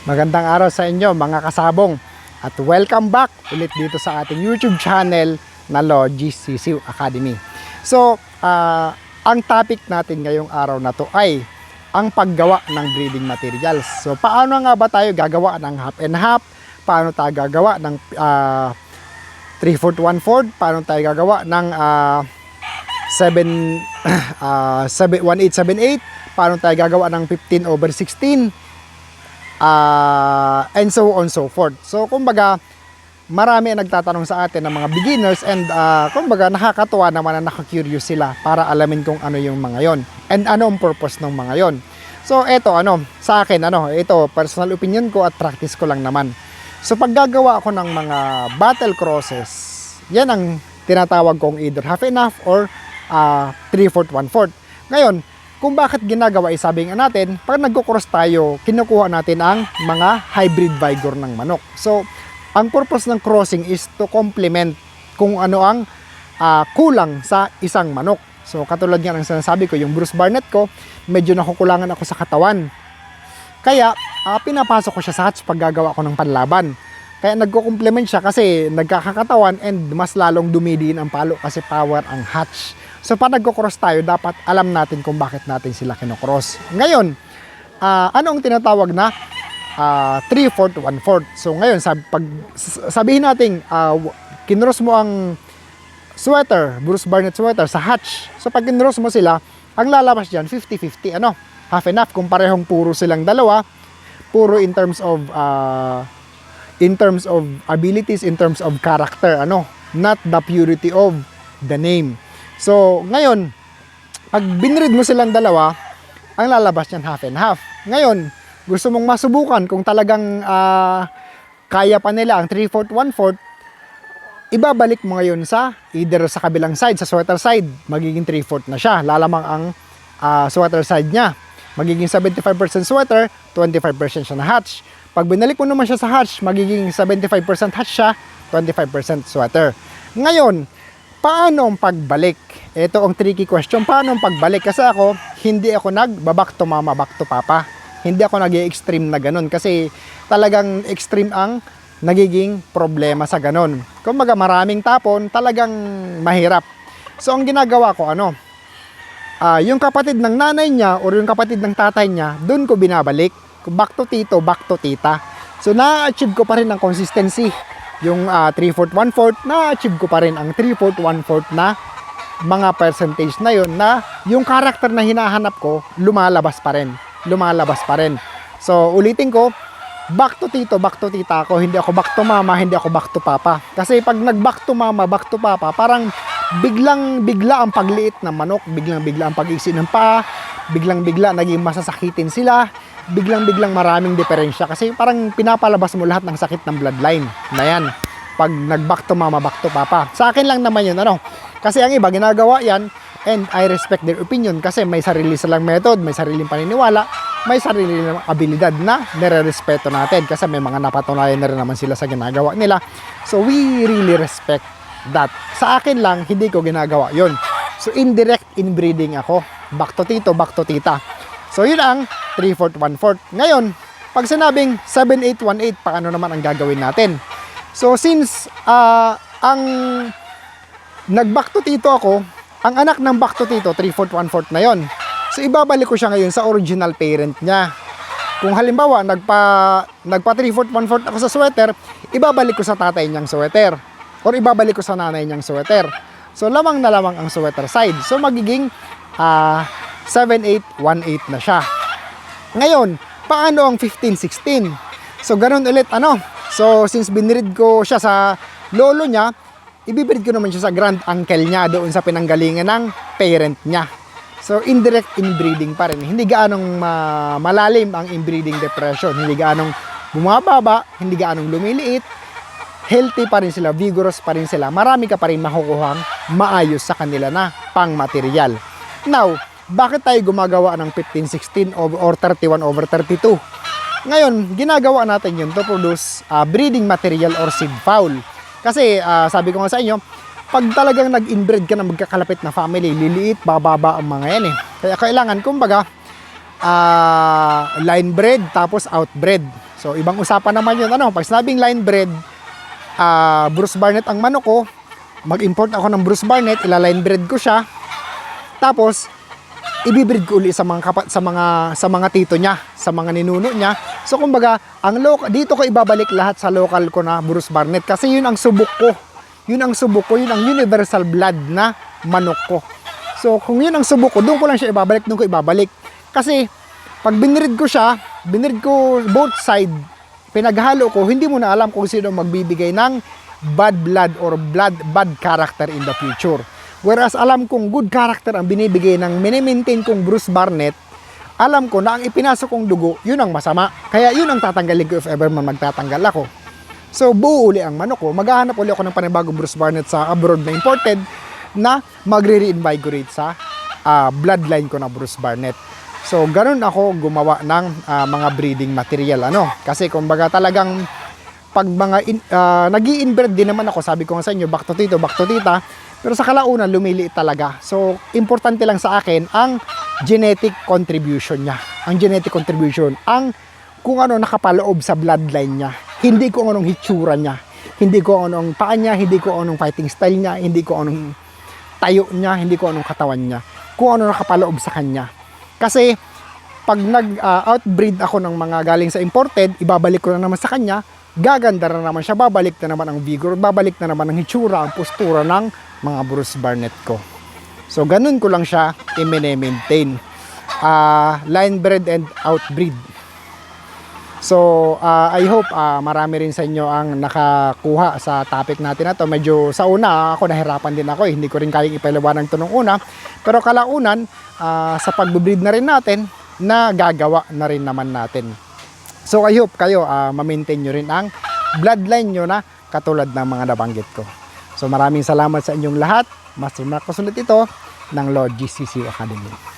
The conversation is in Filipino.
Magandang araw sa inyo mga kasabong at welcome back ulit dito sa ating YouTube channel na Logi Sisiw Academy. So, ang topic natin ngayong araw na to ay ang paggawa ng breeding materials. So, paano nga ba tayo gagawa ng half and half? Paano tayo gagawa ng 3/4, 1/4? Paano tayo gagawa ng 18/78? Paano tayo gagawa ng 15/16? And so on so forth. So kumbaga marami ang nagtatanong sa atin ng mga beginners and kumbaga nakakatuwa naman na nakaka-curious sila para alamin kung ano yung mga yon and ano ang purpose ng mga yon. So eto sa akin ito personal opinion ko at practice ko lang naman. So paggagawa ako ng mga battle crosses, yan ang tinatawag kong either half and half or 3/4, 1/4. Ngayon, kung bakit ginagawa, sabi nga natin, pag nagko-cross tayo, kinukuha natin ang mga hybrid vigor ng manok. So, ang purpose ng crossing is to complement kung ano ang kulang sa isang manok. So, katulad nga ng sinasabi ko, yung Bruce Barnett ko, medyo nakukulangan ako sa katawan. Kaya, pinapasok ko siya sa hatch pag gagawa ko ng panlaban. Kaya nagko-complement siya kasi nagkakakatawan and mas lalong dumidiin ang palo kasi power ang hatch. So pag nagko-cross tayo, dapat alam natin kung bakit natin sila kinocross. Ngayon, ano ang tinatawag na 3/4, 1/4? So ngayon, sabihin natin, kinross mo ang sweater, Bruce Barnett sweater sa hatch. So pag kinross mo sila, ang lalabas dyan, 50-50, half and half. Kung parehong puro silang dalawa, puro in terms of abilities, in terms of character, not the purity of the name. So, ngayon, pag binread mo silang dalawa, ang lalabas niyan half and half. Ngayon, gusto mong masubukan kung talagang kaya pa nila ang 3/4, 1/4, ibabalik mo ngayon sa either sa kabilang side, sa sweater side, magiging 3/4 na siya. Lalamang ang sweater side niya. Magiging 75% sweater, 25% siya na hatch. Pag binalik mo naman siya sa hatch, magiging 75% hatch siya, 25% sweater. Ngayon, paano ang pagbalik? Ito ang tricky question. Paano ang pagbalik? Kasi ako, hindi ako nag-back to mama, back to papa. Hindi ako nag-extreme na ganun. Kasi talagang extreme ang nagiging problema sa ganun. Kumbaga maraming tapon, talagang mahirap. So ang ginagawa ko, yung kapatid ng nanay niya or yung kapatid ng tatay niya, doon ko binabalik. Back to tito, back to tita. So na-achieve ko pa rin ang consistency. Yung 3/4, 1/4, na-achieve ko pa rin ang 3/4, 1/4 na mga percentage na yun na yung character na hinahanap ko, lumalabas pa rin. So, ulitin ko, back to tito, back to tita ako, hindi ako back to mama, hindi ako back to papa. Kasi pag nag-back to mama, back to papa, parang biglang-bigla ang pagliit ng manok, biglang-bigla ang pag-iksi ng paa, biglang-bigla naging masasakitin sila, biglang-biglang maraming diferensya kasi parang pinapalabas mo lahat ng sakit ng bloodline na yan pag nag-back to mama, back to papa. Sa akin lang naman yun, kasi ang iba ginagawa yan and I respect their opinion kasi may sarili silang method, may sariling paniniwala, may sariling abilidad na nire-respeto natin kasi may mga napatunayan na rin naman sila sa ginagawa nila. So we really respect that. Sa akin lang, hindi ko ginagawa yun. So indirect inbreeding ako, back to tito, back to tita. So yun ang 3/4, 1/4. Ngayon, pag sinabing 7/8, 1/8, paano naman ang gagawin natin? So since ang nag-back to tito ako, ang anak ng back to tito, 3/4, 1/4 na yon. So ibabalik ko siya ngayon sa original parent niya. Kung halimbawa, nagpa 3/4, 1/4 ako sa sweater, ibabalik ko sa tatay niyang sweater. Or ibabalik ko sa nanay niyang sweater. So lamang na lamang ang sweater side. So magiging 7/8, 1/8 na siya. Ngayon, paano ang 15/16? So ganun ulit, So since binread ko siya sa lolo niya, ibibreed ko naman siya sa grand uncle niya doon sa pinanggalingan ng parent niya. So indirect inbreeding pa rin. Hindi gaanong malalim ang inbreeding depression. Hindi gaanong bumababa, hindi gaanong lumiliit. Healthy pa rin sila, vigorous pa rin sila. Marami ka pa rin makukuhang maayos sa kanila na pang-material. Now, bakit tayo gumagawa ng 15/16 or 31/32? Ngayon, ginagawa natin yun to produce breeding material or seed fowl. Kasi sabi ko nga sa inyo, pag talagang nag-inbreed ka na magkakalapit na family, liliit, bababa ang mga yan Kaya kailangan, kumbaga, line bred tapos outbred. So, ibang usapan naman yun. Ano, pag sinabing line bred, Bruce Barnett ang manok ko, mag-import ako ng Bruce Barnett, ila-line bred ko siya, tapos, ibibreed ko uli sa mga tito niya, sa mga ninuno niya. So, kumbaga, dito ko ibabalik lahat sa local ko na Bruce Barnett kasi yun ang subok ko. Yun ang subok ko, yun ang universal blood na manok ko. So, kung yun ang subok ko, doon ko lang siya ibabalik, doon ko ibabalik. Kasi, pag binreed ko both side, pinaghalo ko, hindi mo na alam kung sino magbibigay ng bad blood or bad character in the future. Whereas alam kong good character ang binibigay ng mini-maintain kong Bruce Barnett, alam ko na ang ipinasok kong dugo, yun ang masama. Kaya yun ang tatanggalin ko if ever man magtatanggal ako. So, buo uli ang manok ko. Maghahanap uli ako ng panibagong Bruce Barnett sa abroad na imported na magre-reinvigorate sa bloodline ko na Bruce Barnett. So, ganun ako gumawa ng mga breeding material. Kasi kumbaga talagang pag nag-i-inbred din naman ako, sabi ko nga sa inyo, back to tita, pero sa kalaunan, lumiliit talaga. So, importante lang sa akin ang genetic contribution niya. Ang genetic contribution, kung ano nakapaloob sa bloodline niya. Hindi ko anong hitsura niya. Hindi ko anong paa niya, hindi ko anong fighting style niya, hindi ko anong tayo niya, hindi ko anong katawan niya. Kung ano nakapaloob sa kanya. Kasi, pag nag-outbreed ako ng mga galing sa imported, ibabalik ko na naman sa kanya, gaganda na naman siya, babalik na naman ang vigor, babalik na naman ang hitsura, ang postura ng mga Bruce Barnett ko. So, ganun ko lang siya i-maintain. Line bred and outbreed. So, I hope marami rin sa inyo ang nakakuha sa topic natin na to. Medyo sa una, ako nahirapan din ako. Hindi ko rin kayang ipaliwanag ito nung una. Pero kalaunan, sa pag-breed na rin natin, na gagawa na rin naman natin. So, I hope kayo ma-maintain nyo rin ang bloodline nyo na katulad ng mga nabanggit ko. So, maraming salamat sa inyong lahat. Master Marcos ulit ito ng Lord GCC Academy.